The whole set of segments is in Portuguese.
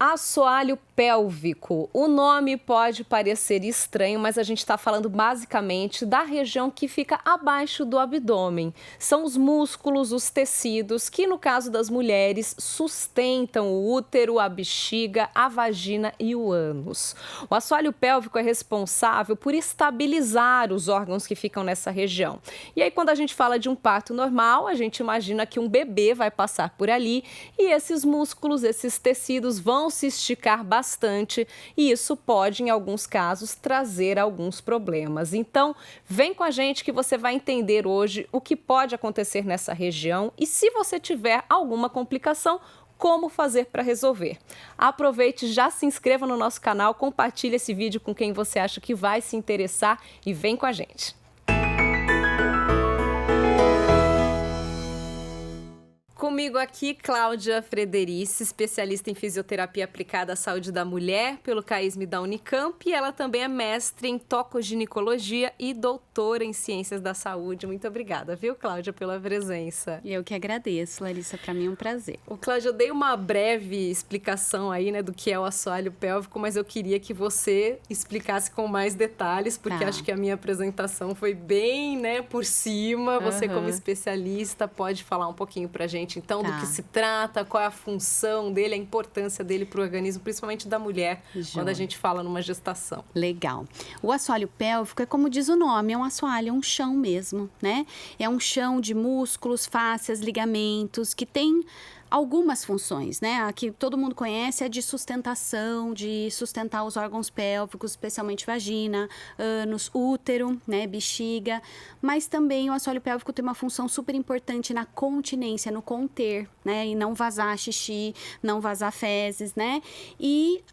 Assoalho pélvico. O nome pode parecer estranho, mas a gente está falando basicamente da região que fica abaixo do abdômen. São os músculos, os tecidos que, no caso das mulheres, sustentam o útero, a bexiga, a vagina e o ânus. O assoalho pélvico é responsável por estabilizar os órgãos que ficam nessa região. E aí, quando a gente fala de um parto normal, a gente imagina que um bebê vai passar por ali e esses músculos, esses tecidos vão se esticar bastante e isso pode, em alguns casos, trazer alguns problemas. Então, vem com a gente que você vai entender hoje o que pode acontecer nessa região e, se você tiver alguma complicação, como fazer para resolver. Aproveite, já se inscreva no nosso canal, compartilhe esse vídeo com quem você acha que vai se interessar e vem com a gente. Comigo aqui, Cláudia Frederici, especialista em fisioterapia aplicada à saúde da mulher pelo CAISM da Unicamp, e ela também é mestre em tocoginecologia e doutora em ciências da saúde. Muito obrigada, viu, Cláudia, pela presença. Eu que agradeço, Larissa, para mim é um prazer. Cláudia, eu dei uma breve explicação aí, né, do que é o assoalho pélvico, mas eu queria que você explicasse com mais detalhes, porque acho que a minha apresentação foi bem, né, por cima. Você, como especialista, pode falar um pouquinho pra gente, então, do que se trata, qual é a função dele, a importância dele para o organismo, principalmente da mulher, quando a gente fala numa gestação. Legal. O assoalho pélvico é como diz o nome, é um assoalho, é um chão mesmo, né? É um chão de músculos, fáscias, ligamentos, que tem algumas funções, né? A que todo mundo conhece é de sustentação, de sustentar os órgãos pélvicos, especialmente vagina, ânus, útero, né? Bexiga. Mas também o assoalho pélvico tem uma função super importante na continência, no conter, né? E não vazar xixi, não vazar fezes, né? E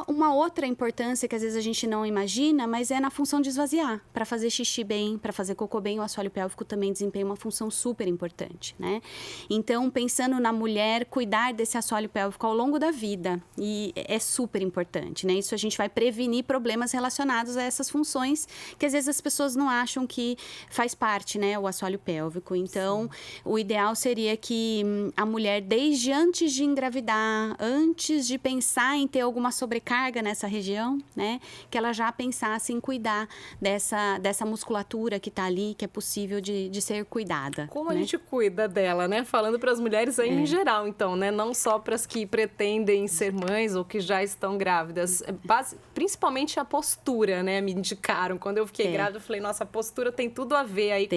uma outra importância que às vezes a gente não imagina, mas é na função de esvaziar. Para fazer xixi bem, para fazer cocô bem, o assoalho pélvico também desempenha uma função super importante, né? Então, pensando na mulher, cuidar desse assoalho pélvico ao longo da vida, e é super importante, né? Isso a gente vai prevenir problemas relacionados a essas funções que às vezes as pessoas não acham que faz parte, né? O assoalho pélvico. Então, o ideal seria que a mulher, desde antes de engravidar, antes de pensar em ter alguma sobrecarga nessa região, né? Que ela já pensasse em cuidar dessa musculatura que tá ali, que é possível de ser cuidada. Como a gente cuida dela, né? Falando para as mulheres aí em geral, então, né? Não só para as que pretendem ser mães ou que já estão grávidas. Principalmente a postura, né? Me indicaram. Quando eu fiquei grávida, eu falei, nossa, a postura tem tudo a ver aí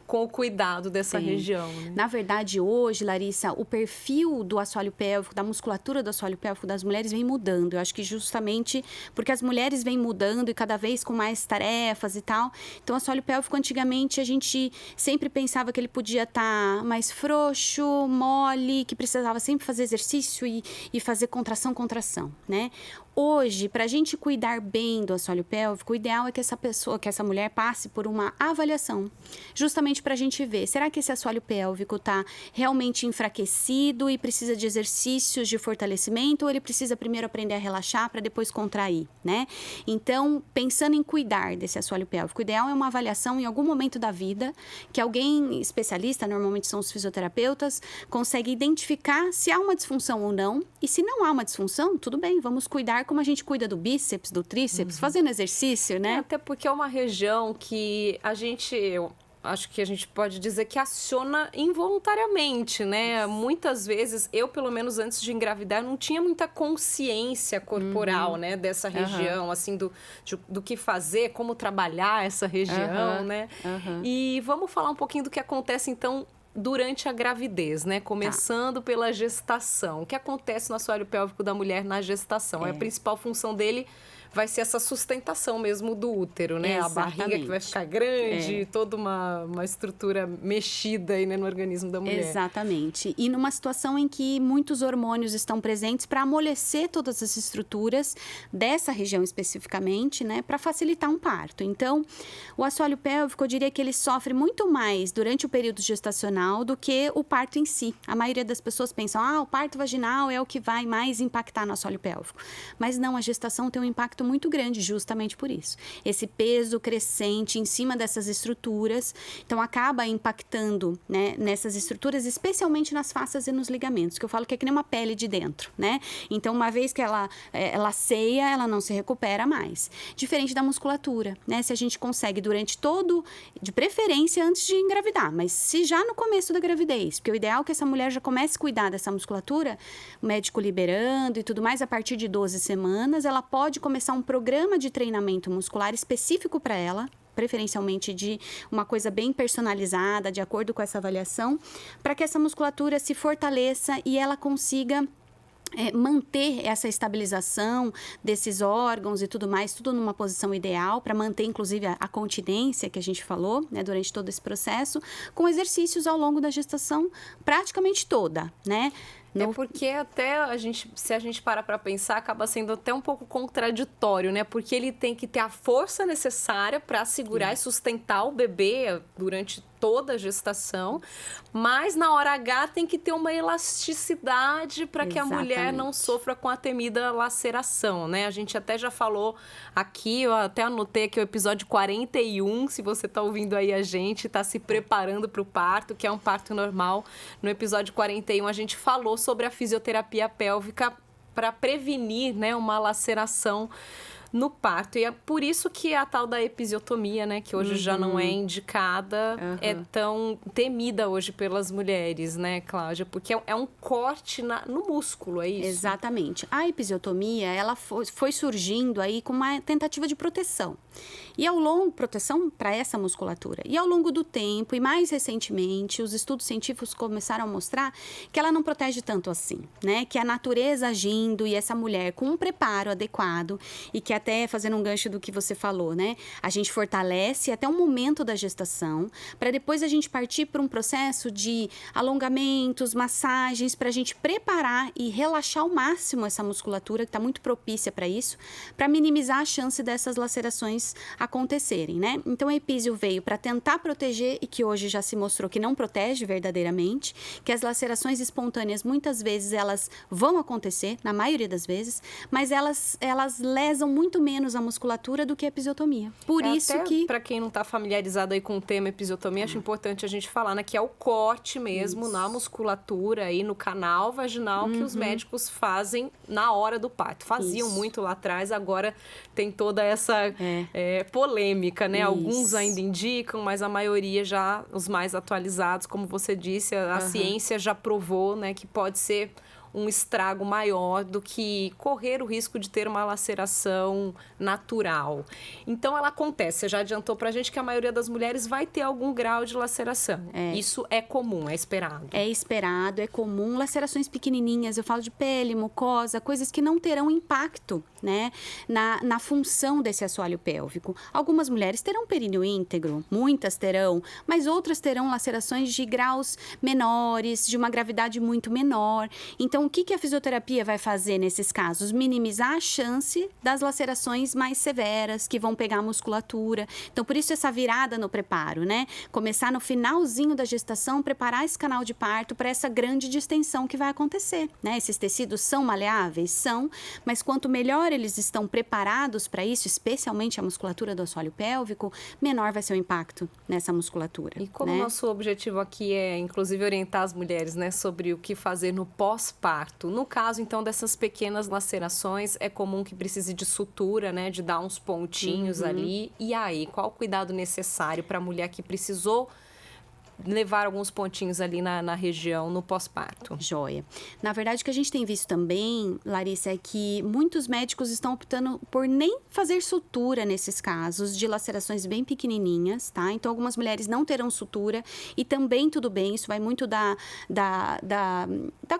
com o cuidado dessa região. Né? Na verdade, hoje, Larissa, o perfil do assoalho pélvico, da musculatura do assoalho pélvico das mulheres vem mudando. Eu acho que justamente porque as mulheres vêm mudando e cada vez com mais tarefas e tal. Então, o assoalho pélvico, antigamente, a gente sempre pensava que ele podia estar mais frouxo, mole, que precisava sempre fazer exercício e fazer contração, né? Hoje, para a gente cuidar bem do assoalho pélvico, o ideal é que essa mulher passe por uma avaliação, justamente para a gente ver, será que esse assoalho pélvico está realmente enfraquecido e precisa de exercícios de fortalecimento, ou ele precisa primeiro aprender a relaxar para depois contrair, né? Então, pensando em cuidar desse assoalho pélvico, o ideal é uma avaliação em algum momento da vida, que alguém especialista, normalmente são os fisioterapeutas, consegue identificar se há uma disfunção ou não, e se não há uma disfunção, tudo bem, vamos cuidar como a gente cuida do bíceps, do tríceps, fazendo exercício, né? Até porque é uma região que eu acho que a gente pode dizer que aciona involuntariamente, né? Muitas vezes, eu pelo menos antes de engravidar, não tinha muita consciência corporal, né? Dessa região, assim, do que fazer, como trabalhar essa região, né? E vamos falar um pouquinho do que acontece, então, durante a gravidez, né? Começando pela gestação. O que acontece no assoalho pélvico da mulher na gestação? A principal função dele vai ser essa sustentação mesmo do útero, né? Exatamente. A barriga que vai ficar grande, toda uma estrutura mexida aí, né, no organismo da mulher. Exatamente. E numa situação em que muitos hormônios estão presentes para amolecer todas as estruturas dessa região especificamente, né? Para facilitar um parto. Então, o assoalho pélvico, eu diria que ele sofre muito mais durante o período gestacional vaginal do que o parto em si. A maioria das pessoas pensam, o parto vaginal é o que vai mais impactar no assoalho pélvico. Mas não, a gestação tem um impacto muito grande justamente por isso. Esse peso crescente em cima dessas estruturas, então acaba impactando, né, nessas estruturas, especialmente nas fascias e nos ligamentos, que eu falo que é que nem uma pele de dentro, né? Então, uma vez que ela ceia, ela não se recupera mais. Diferente da musculatura, né? Se a gente consegue durante todo, de preferência antes de engravidar, mas se já no começo da gravidez, porque o ideal é que essa mulher já comece a cuidar dessa musculatura, o médico liberando e tudo mais, a partir de 12 semanas, ela pode começar um programa de treinamento muscular específico para ela, preferencialmente de uma coisa bem personalizada, de acordo com essa avaliação, para que essa musculatura se fortaleça e ela consiga manter essa estabilização desses órgãos e tudo mais, tudo numa posição ideal, para manter, inclusive, a continência que a gente falou, né, durante todo esse processo, com exercícios ao longo da gestação praticamente toda, né? É porque até se a gente parar para pensar, acaba sendo até um pouco contraditório, né? Porque ele tem que ter a força necessária para segurar e sustentar o bebê durante toda a gestação, mas na hora H tem que ter uma elasticidade para que a mulher não sofra com a temida laceração, né? A gente até já falou aqui, eu até anotei aqui o episódio 41, se você está ouvindo aí a gente, está se preparando para o parto, que é um parto normal. No episódio 41 a gente falou sobre a fisioterapia pélvica para prevenir, né, uma laceração no parto. E é por isso que a tal da episiotomia, né, que hoje já não é indicada, é tão temida hoje pelas mulheres, né, Cláudia? Porque é um corte no músculo, é isso? Exatamente. A episiotomia, ela foi surgindo aí com uma tentativa de proteção. E proteção para essa musculatura. E ao longo do tempo, e mais recentemente, os estudos científicos começaram a mostrar que ela não protege tanto assim, né? Que a natureza agindo e essa mulher com um preparo adequado, e que até fazendo um gancho do que você falou, né? A gente fortalece até o momento da gestação, para depois a gente partir para um processo de alongamentos, massagens, para a gente preparar e relaxar ao máximo essa musculatura, que está muito propícia para isso, para minimizar a chance dessas lacerações acontecerem, né? Então, a epísio veio para tentar proteger e que hoje já se mostrou que não protege verdadeiramente, que as lacerações espontâneas, muitas vezes, elas vão acontecer, na maioria das vezes, mas elas lesam muito menos a musculatura do que a episiotomia. Por isso até que... Para quem não está familiarizado aí com o tema episiotomia, acho importante a gente falar, né, que é o corte mesmo na musculatura aí no canal vaginal que os médicos fazem na hora do parto. Faziam muito lá atrás, agora tem toda essa polêmica, né? Alguns ainda indicam, mas a maioria já, os mais atualizados, como você disse, a ciência já provou, né, que pode ser um estrago maior do que correr o risco de ter uma laceração natural. Então, ela acontece. Você já adiantou pra gente que a maioria das mulheres vai ter algum grau de laceração. Isso é comum, é esperado. É esperado, é comum. Lacerações pequenininhas, eu falo de pele, mucosa, coisas que não terão impacto, né, na função desse assoalho pélvico. Algumas mulheres terão períneo íntegro, muitas terão, mas outras terão lacerações de graus menores, de uma gravidade muito menor. Então, o que a fisioterapia vai fazer nesses casos? Minimizar a chance das lacerações mais severas, que vão pegar a musculatura. Então, por isso essa virada no preparo, né? Começar no finalzinho da gestação, preparar esse canal de parto para essa grande distensão que vai acontecer, né? Esses tecidos são maleáveis? São, mas quanto melhor eles estão preparados para isso, especialmente a musculatura do assoalho pélvico, menor vai ser o impacto nessa musculatura. E como o nosso objetivo aqui é, inclusive, orientar as mulheres, né, sobre o que fazer no pós-parto. No caso, então, dessas pequenas lacerações, é comum que precise de sutura, né, de dar uns pontinhos ali. E aí, qual o cuidado necessário para a mulher que precisou levar alguns pontinhos ali na região, no pós-parto? Joia. Na verdade, o que a gente tem visto também, Larissa, é que muitos médicos estão optando por nem fazer sutura nesses casos de lacerações bem pequenininhas, tá? Então, algumas mulheres não terão sutura e também tudo bem, isso vai muito da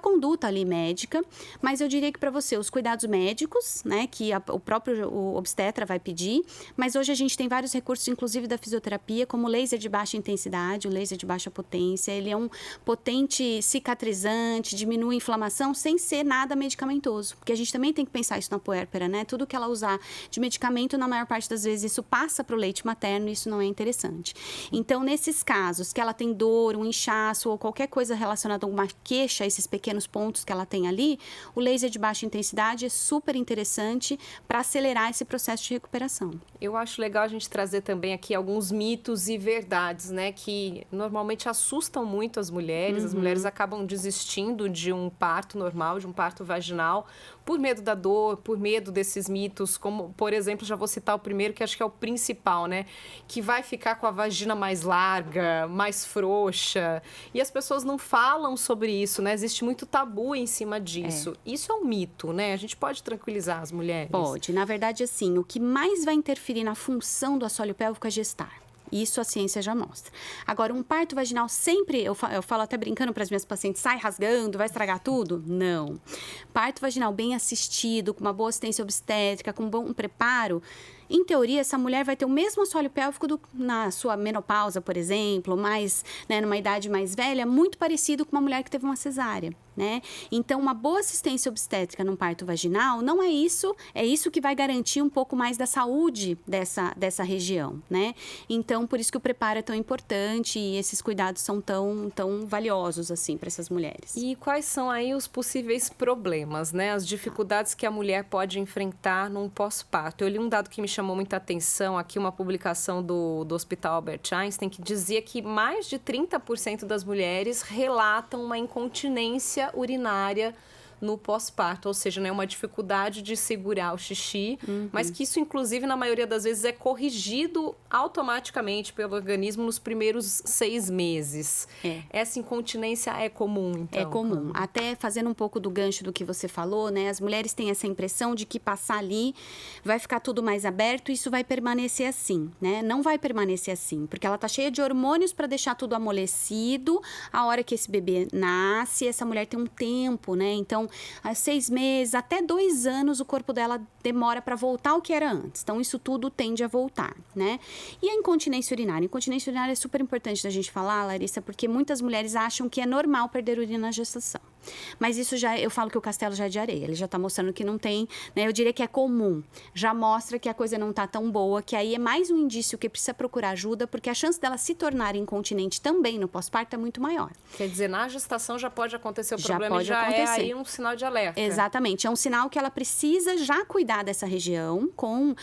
conduta ali médica, mas eu diria que para você, os cuidados médicos, né, que o próprio obstetra vai pedir, mas hoje a gente tem vários recursos, inclusive da fisioterapia, como o laser de baixa intensidade, o laser de baixa potência, ele é um potente cicatrizante, diminui a inflamação sem ser nada medicamentoso, porque a gente também tem que pensar isso na puérpera, né? Tudo que ela usar de medicamento, na maior parte das vezes, isso passa para o leite materno e isso não é interessante. Então, nesses casos que ela tem dor, um inchaço ou qualquer coisa relacionada a uma queixa, esses pequenos pontos que ela tem ali, o laser de baixa intensidade é super interessante para acelerar esse processo de recuperação. Eu acho legal a gente trazer também aqui alguns mitos e verdades, né, que normalmente assustam muito as mulheres. As mulheres acabam desistindo de um parto normal, de um parto vaginal, por medo da dor, por medo desses mitos, como, por exemplo, já vou citar o primeiro, que acho que é o principal, né, que vai ficar com a vagina mais larga, mais frouxa, e as pessoas não falam sobre isso, né, existe muito tabu em cima disso. Isso é um mito, né, a gente pode tranquilizar as mulheres? Pode, na verdade, assim, o que mais vai interferir na função do assoalho pélvico é gestar. Isso a ciência já mostra. Agora, um parto vaginal sempre, eu falo até brincando para as minhas pacientes, sai rasgando, vai estragar tudo? Não. Parto vaginal bem assistido, com uma boa assistência obstétrica, com um bom preparo, em teoria, essa mulher vai ter o mesmo assoalho pélvico na sua menopausa, por exemplo, mais, né, numa idade mais velha, muito parecido com uma mulher que teve uma cesárea, né? Então, uma boa assistência obstétrica num parto vaginal não é isso que vai garantir um pouco mais da saúde dessa região, né? Então, por isso que o preparo é tão importante e esses cuidados são tão valiosos, assim, para essas mulheres. E quais são aí os possíveis problemas, né? As dificuldades que a mulher pode enfrentar num pós-parto. Eu li um dado que me chamou muita atenção aqui, uma publicação do Hospital Albert Einstein, que dizia que mais de 30% das mulheres relatam uma incontinência urinária no pós-parto, ou seja, né, uma dificuldade de segurar o xixi, mas que isso, inclusive, na maioria das vezes é corrigido automaticamente pelo organismo nos primeiros 6 meses. Essa incontinência é comum, então? É comum. Até fazendo um pouco do gancho do que você falou, né, as mulheres têm essa impressão de que passar ali vai ficar tudo mais aberto e isso vai permanecer assim, né? Não vai permanecer assim, porque ela tá cheia de hormônios para deixar tudo amolecido. A hora que esse bebê nasce, essa mulher tem um tempo, né? Então, há 6 meses, até 2 anos, o corpo dela demora para voltar ao que era antes. Então, isso tudo tende a voltar, né? E a incontinência urinária? A incontinência urinária é super importante da gente falar, Larissa, porque muitas mulheres acham que é normal perder urina na gestação. Mas isso eu falo que o castelo já é de areia, ele já está mostrando que não tem, né? Eu diria que é comum, já mostra que a coisa não está tão boa, que aí é mais um indício que precisa procurar ajuda, porque a chance dela se tornar incontinente também no pós-parto é muito maior. Quer dizer, na gestação já pode acontecer o problema, pode já acontecer. É aí um sinal de alerta. Exatamente, é um sinal que ela precisa já cuidar dessa região com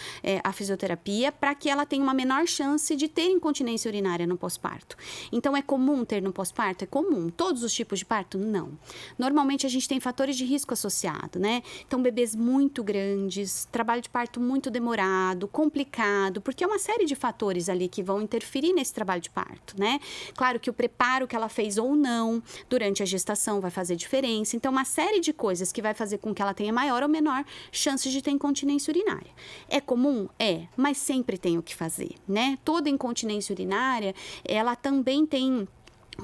a fisioterapia para que ela tenha uma menor chance de ter incontinência urinária no pós-parto. Então, é comum ter no pós-parto? É comum. Todos os tipos de parto? Não. Normalmente, a gente tem fatores de risco associado, né? Então, bebês muito grandes, trabalho de parto muito demorado, complicado, porque é uma série de fatores ali que vão interferir nesse trabalho de parto, né? Claro que o preparo que ela fez ou não durante a gestação vai fazer diferença. Então, uma série de coisas que vai fazer com que ela tenha maior ou menor chances de ter incontinência urinária. É comum? É, mas sempre tem o que fazer, né? Toda incontinência urinária, ela também tem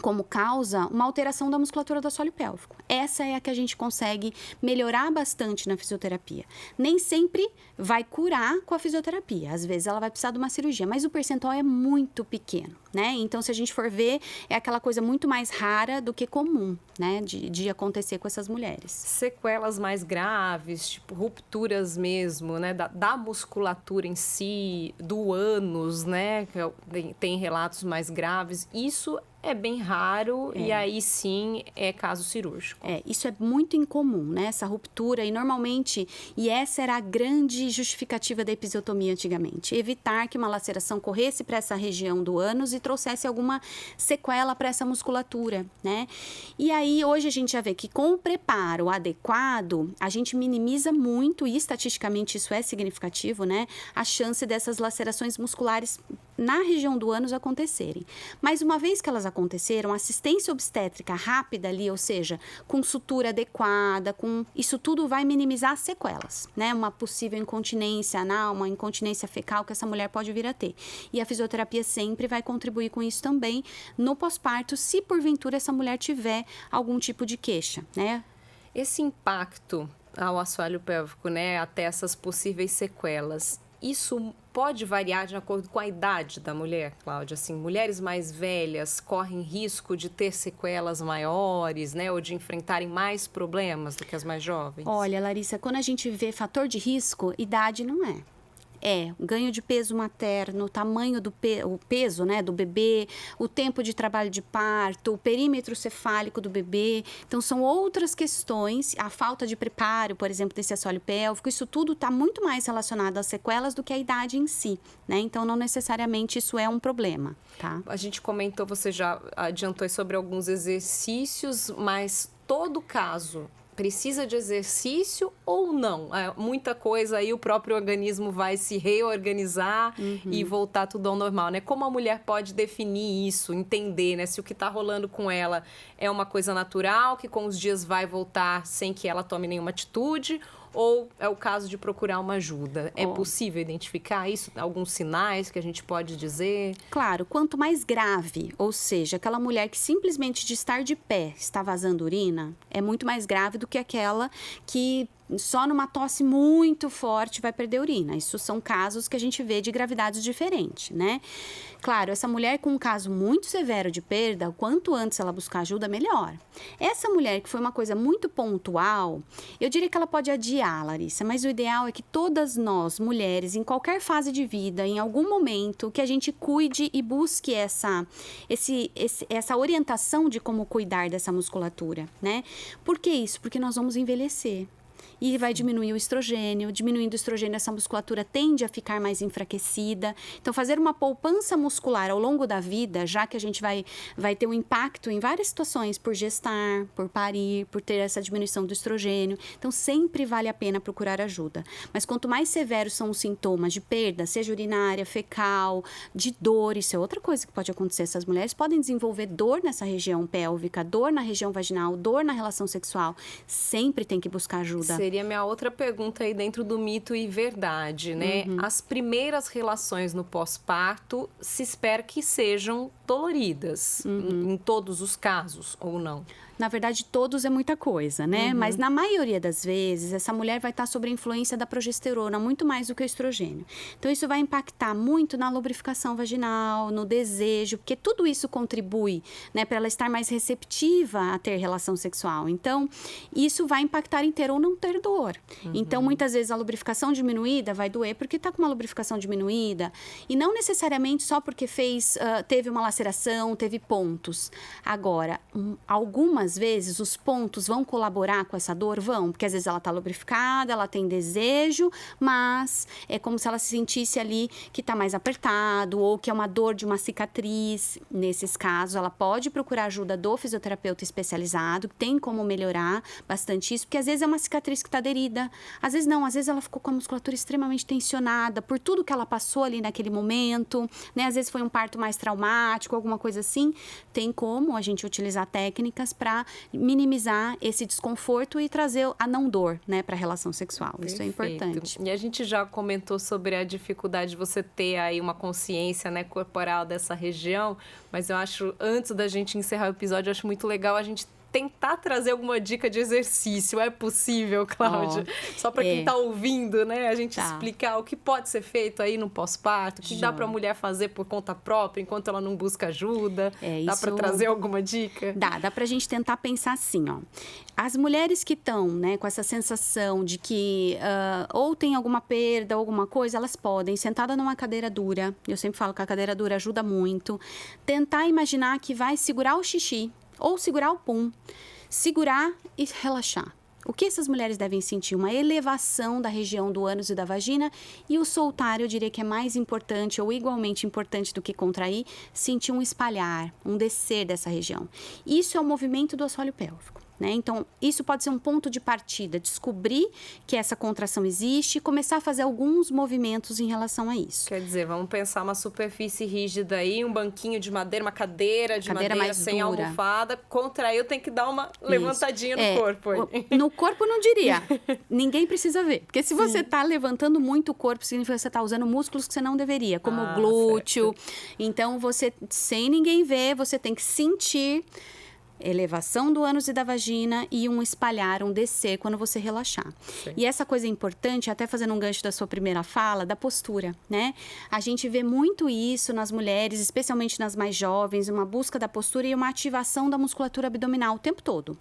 como causa uma alteração da musculatura do assoalho pélvico. Essa é a que a gente consegue melhorar bastante na fisioterapia. Nem sempre vai curar com a fisioterapia. Às vezes ela vai precisar de uma cirurgia, mas o percentual é muito pequeno, né? Então, se a gente for ver, é aquela coisa muito mais rara do que comum, né? De acontecer com essas mulheres. Sequelas mais graves, tipo rupturas mesmo, né? Da musculatura em si, do ânus, né? Tem relatos mais graves. Isso é bem raro e aí sim é caso cirúrgico. Isso é muito incomum, né? Essa ruptura e normalmente, e essa era a grande justificativa da episiotomia antigamente, evitar que uma laceração corresse para essa região do ânus e trouxesse alguma sequela para essa musculatura, né? E aí hoje a gente já vê que com o preparo adequado, a gente minimiza muito, e estatisticamente isso é significativo, né? A chance dessas lacerações musculares na região do ânus acontecerem. Mas uma vez que elas aconteceram, assistência obstétrica rápida ali, ou seja, com sutura adequada, isso tudo vai minimizar as sequelas, né? Uma possível incontinência anal, uma incontinência fecal que essa mulher pode vir a ter. E a fisioterapia sempre vai contribuir com isso também no pós-parto, se porventura essa mulher tiver algum tipo de queixa, né? Esse impacto ao assoalho pélvico, né, até essas possíveis sequelas, isso pode variar de acordo com a idade da mulher, Cláudia? Assim, mulheres mais velhas correm risco de ter sequelas maiores, né? Ou de enfrentarem mais problemas do que as mais jovens? Olha, Larissa, quando a gente vê fator de risco, idade não é. Ganho de peso materno, tamanho do o peso, né, do bebê, o tempo de trabalho de parto, o perímetro cefálico do bebê. Então, são outras questões, a falta de preparo, por exemplo, desse assoalho pélvico, isso tudo está muito mais relacionado às sequelas do que à idade em si, né? Então, não necessariamente isso é um problema, tá? A gente comentou, você já adiantou sobre alguns exercícios, mas todo caso precisa de exercício ou não? Muita coisa aí o próprio organismo vai se reorganizar e voltar tudo ao normal, né? Como a mulher pode definir isso, entender, né? Se o que está rolando com ela é uma coisa natural, que com os dias vai voltar sem que ela tome nenhuma atitude, ou é o caso de procurar uma ajuda? É possível identificar isso? Alguns sinais que a gente pode dizer? Claro, quanto mais grave, ou seja, aquela mulher que simplesmente de estar de pé está vazando urina, é muito mais grave do que aquela que só numa tosse muito forte vai perder urina. Isso são casos que a gente vê de gravidades diferentes, né? Claro, essa mulher com um caso muito severo de perda, quanto antes ela buscar ajuda, melhor. Essa mulher que foi uma coisa muito pontual, eu diria que ela pode adiar, Larissa, mas o ideal é que todas nós, mulheres, em qualquer fase de vida, em algum momento, que a gente cuide e busque essa orientação de como cuidar dessa musculatura, né? Por que isso? Porque nós vamos envelhecer. E vai diminuir o estrogênio. Diminuindo o estrogênio, essa musculatura tende a ficar mais enfraquecida. Então, fazer uma poupança muscular ao longo da vida, já que a gente vai ter um impacto em várias situações, por gestar, por parir, por ter essa diminuição do estrogênio. Então, sempre vale a pena procurar ajuda. Mas quanto mais severos são os sintomas de perda, seja urinária, fecal, de dor, isso é outra coisa que pode acontecer. Essas mulheres podem desenvolver dor nessa região pélvica, dor na região vaginal, dor na relação sexual. Sempre tem que buscar ajuda. Seria minha outra pergunta aí dentro do mito e verdade, né? As primeiras relações no pós-parto se espera que sejam doloridas, em todos os casos, ou não? Na verdade, todos é muita coisa, né? Mas na maioria das vezes, essa mulher vai estar sob a influência da progesterona, muito mais do que o estrogênio. Então, isso vai impactar muito na lubrificação vaginal, no desejo, porque tudo isso contribui, né, para ela estar mais receptiva a ter relação sexual. Então, isso vai impactar em ter ou não ter dor. Então, muitas vezes, a lubrificação diminuída vai doer porque está com uma lubrificação diminuída e não necessariamente só porque teve uma laceração, teve pontos. Agora, algumas vezes os pontos vão colaborar com essa dor? Vão, porque às vezes ela está lubrificada, ela tem desejo, mas é como se ela se sentisse ali que está mais apertado ou que é uma dor de uma cicatriz. Nesses casos, ela pode procurar ajuda do fisioterapeuta especializado, que tem como melhorar bastante isso, porque às vezes é uma cicatriz que está aderida, às vezes não, às vezes ela ficou com a musculatura extremamente tensionada por tudo que ela passou ali naquele momento, né? Às vezes foi um parto mais traumático, alguma coisa assim. Tem como a gente utilizar técnicas para minimizar esse desconforto e trazer a não dor, né, para a relação sexual. Perfeito. Isso é importante. E a gente já comentou sobre a dificuldade de você ter aí uma consciência, né, corporal dessa região, mas eu acho, antes da gente encerrar o episódio, eu acho muito legal a gente tentar trazer alguma dica de exercício. É possível, Cláudia? Só para quem está ouvindo, né? A gente explicar o que pode ser feito aí no pós-parto, o que dá para a mulher fazer por conta própria, enquanto ela não busca ajuda. Dá para trazer alguma dica? Dá para a gente tentar pensar assim, ó. As mulheres que estão, né, com essa sensação de que ou tem alguma perda, alguma coisa, elas podem, sentada numa cadeira dura, eu sempre falo que a cadeira dura ajuda muito, tentar imaginar que vai segurar o xixi, ou segurar o pum, segurar e relaxar. O que essas mulheres devem sentir? Uma elevação da região do ânus e da vagina, e o soltar, eu diria que é mais importante ou igualmente importante do que contrair, sentir um espalhar, um descer dessa região. Isso é o movimento do assoalho pélvico. Né? Então, isso pode ser um ponto de partida, descobrir que essa contração existe e começar a fazer alguns movimentos em relação a isso. Quer dizer, vamos pensar uma superfície rígida aí, um banquinho de madeira, uma cadeira de madeira sem almofada. Contraiu, tem que dar uma levantadinha no corpo. Aí. No corpo, não diria. Ninguém precisa ver. Porque se você está levantando muito o corpo, significa que você está usando músculos que você não deveria, como o glúteo. Certo. Então, você, sem ninguém ver, você tem que sentir. elevação do ânus e da vagina e um espalhar, um descer quando você relaxar. Sim. E essa coisa é importante, até fazendo um gancho da sua primeira fala, da postura, né? A gente vê muito isso nas mulheres, especialmente nas mais jovens, uma busca da postura e uma ativação da musculatura abdominal o tempo todo.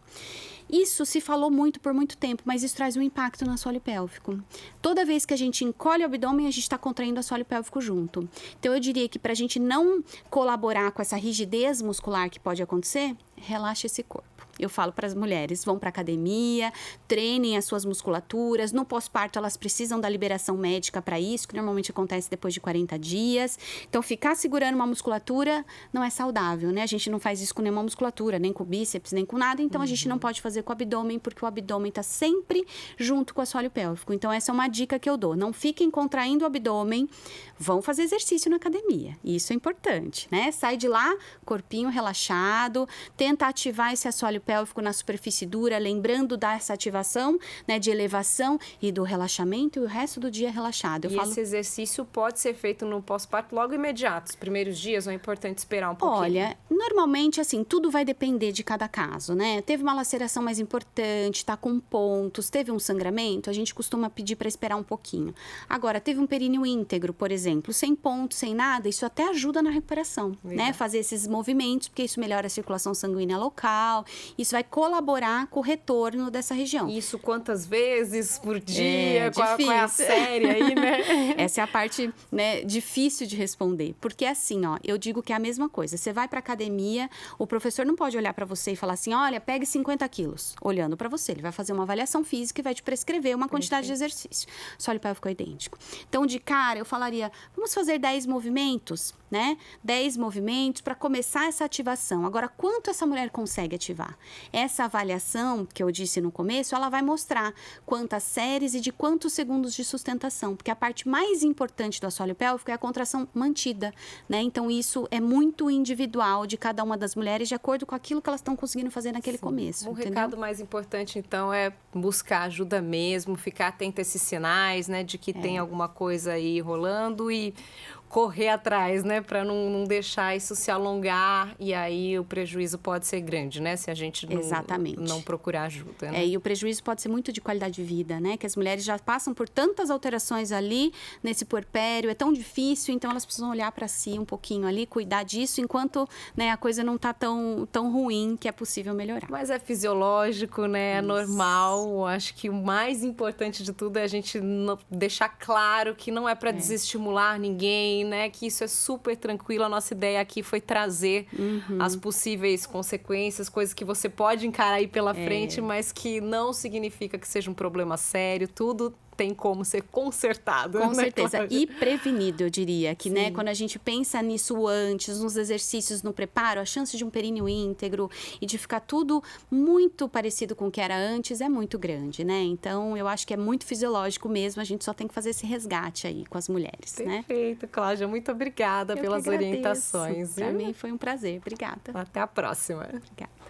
Isso se falou muito por muito tempo, mas isso traz um impacto no assoalho pélvico. Toda vez que a gente encolhe o abdômen, a gente está contraindo o assoalho pélvico junto. Então, eu diria que para a gente não colaborar com essa rigidez muscular que pode acontecer, relaxe esse corpo. Eu falo para as mulheres, vão para academia, treinem as suas musculaturas. No pós-parto, elas precisam da liberação médica para isso, que normalmente acontece depois de 40 dias. Então, ficar segurando uma musculatura não é saudável, né? A gente não faz isso com nenhuma musculatura, nem com bíceps, nem com nada. Então, a gente não pode fazer com o abdômen, porque o abdômen está sempre junto com o assoalho pélvico. Então, essa é uma dica que eu dou. Não fiquem contraindo o abdômen, vão fazer exercício na academia. Isso é importante, né? Sai de lá, corpinho relaxado, tenta ativar esse assoalho pélvico na superfície dura, lembrando dessa ativação, né, de elevação e do relaxamento e o resto do dia relaxado. Esse exercício pode ser feito no pós-parto logo imediato, os primeiros dias, ou é importante esperar um pouquinho? Olha, normalmente, assim, tudo vai depender de cada caso, né? Teve uma laceração mais importante, tá com pontos, teve um sangramento, a gente costuma pedir para esperar um pouquinho. Agora, teve um períneo íntegro, por exemplo, sem pontos, sem nada, isso até ajuda na recuperação, né? Fazer esses movimentos, porque isso melhora a circulação sanguínea local, isso vai colaborar com o retorno dessa região. Isso quantas vezes por dia? Qual é a difícil. série aí, né? Essa é a parte, né, difícil de responder. Porque assim, ó, eu digo que é a mesma coisa. Você vai pra academia, o professor não pode olhar pra você e falar assim, olha, pegue 50 quilos. Olhando pra você, ele vai fazer uma avaliação física e vai te prescrever uma quantidade de exercício. Assoalho pélvico é idêntico. Então, de cara, eu falaria, vamos fazer 10 movimentos, né? 10 movimentos para começar essa ativação. Agora, quanto essa mulher consegue ativar? Essa avaliação que eu disse no começo, ela vai mostrar quantas séries e de quantos segundos de sustentação, porque a parte mais importante do assoalho pélvico é a contração mantida, né? Então, isso é muito individual de cada uma das mulheres, de acordo com aquilo que elas estão conseguindo fazer naquele começo. O entendeu? recado mais importante, então, é buscar ajuda mesmo, ficar atento a esses sinais, né, de que tem alguma coisa aí rolando e correr atrás, né, para não deixar isso se alongar e aí o prejuízo pode ser grande, né, se a gente não procurar ajuda, né? E o prejuízo pode ser muito de qualidade de vida, né, que as mulheres já passam por tantas alterações ali nesse puerpério, é tão difícil, então elas precisam olhar para si um pouquinho ali, cuidar disso, enquanto, né, a coisa não tá tão ruim que é possível melhorar. Mas é fisiológico, né, é normal, acho que o mais importante de tudo é a gente deixar claro que não é para desestimular ninguém, né, que isso é super tranquilo. A nossa ideia aqui foi trazer as possíveis consequências, coisas que você pode encarar aí pela frente, mas que não significa que seja um problema sério. Tudo tem como ser consertado. Com né, certeza. Cláudia? E prevenido, eu diria. Que, Sim. né, quando a gente pensa nisso antes, nos exercícios, no preparo, a chance de um períneo íntegro e de ficar tudo muito parecido com o que era antes é muito grande, né? Então, eu acho que é muito fisiológico mesmo. A gente só tem que fazer esse resgate aí com as mulheres, né? Perfeito, Cláudia. Muito obrigada pelas orientações. Para mim foi um prazer. Obrigada. Até a próxima. Obrigada.